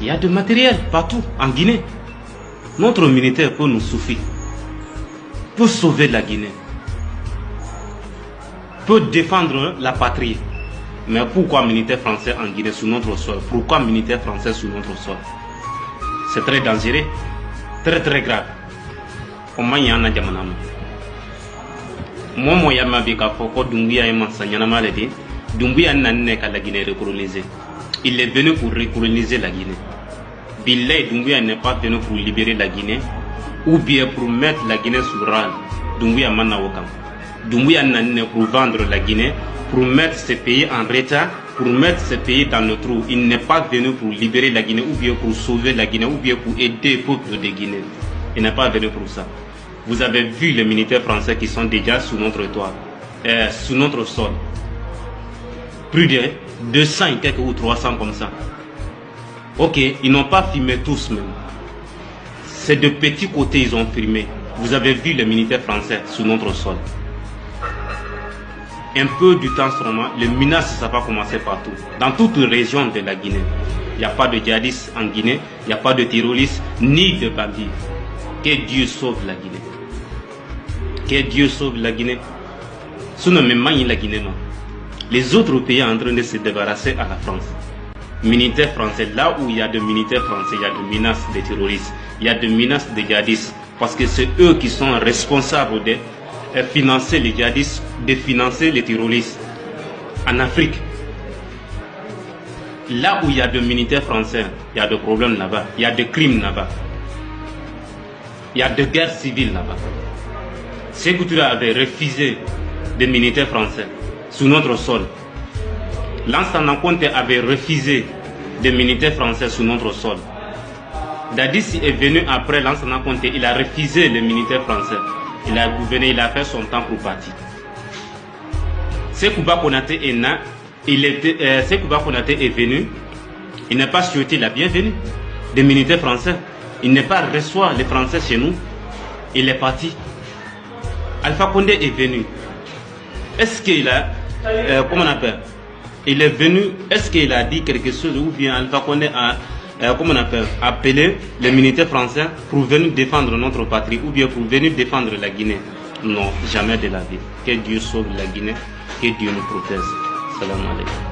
Il y a de matériel partout en Guinée. Notre militaire peut nous suffire, peut sauver la Guinée, peut défendre la patrie. Mais pourquoi militaire français en Guinée sous notre sol? Pourquoi militaire français sous notre sol? C'est très dangereux, très très grave. Comment y en a jamanama? Moi, je suis Doumbouya et Mansanyana Doumbouya n'a pas la Guinée recoloniser. Il est venu pour recoloniser la Guinée. Bilay Doumbouya n'est pas venu pour libérer la Guinée ou bien pour mettre la Guinée sous râle. Doumbouya Manawakam. Doumbouya n'a pas pour vendre la Guinée, pour mettre ce pays en retard, pour mettre ce pays dans le trou. Il n'est pas venu pour libérer la Guinée ou bien pour sauver la Guinée ou bien pour aider le peuple de Guinée. Il n'est pas venu pour ça. Vous avez vu les militaires français qui sont déjà sous notre toit, sous notre sol. Plus de 200 et quelques ou 300 comme ça. Ok, ils n'ont pas filmé tous même. C'est de petits côtés ils ont filmé. Vous avez vu les militaires français sous notre sol. Un peu du temps seulement, les menaces ça va commencer partout. Dans toute région de la Guinée. Il n'y a pas de djihadistes en Guinée, il n'y a pas de terroristes, ni de bandits. Que Dieu sauve la Guinée. Que Dieu sauve la Guinée. Sinon, même la Guinée, non. Les autres pays sont en train de se débarrasser à la France. Militaires français, là où il y a des militaires français, il y a des menaces de terroristes, il y a des menaces de djihadistes, parce que c'est eux qui sont responsables de financer les djihadistes, de financer les terroristes. En Afrique, là où il y a des militaires français, il y a des problèmes là-bas, il y a des crimes là-bas. Il y a des guerres civiles là-bas. Sékou Touré avait refusé des militaires français sous notre sol. Lansana Conté avait refusé des militaires français sous notre sol. Dadis est venu après Lansana Conté, il a refusé les militaires français. Il a gouverné, il a fait son temps pour partir. Sékou Konaté est venu, il n'est pas souhaité la bienvenue des militaires français. Il n'est pas reçu les Français chez nous. Il est parti. Alpha Condé est venu. Est-ce qu'il a... comment on appelle? Il est venu. Est-ce qu'il a dit quelque chose ou bien Alpha Condé a... comment on appelle? Appelé les militaires français pour venir défendre notre patrie ou bien pour venir défendre la Guinée? Non, jamais de la vie. Que Dieu sauve la Guinée. Que Dieu nous protège. Salam alaikum.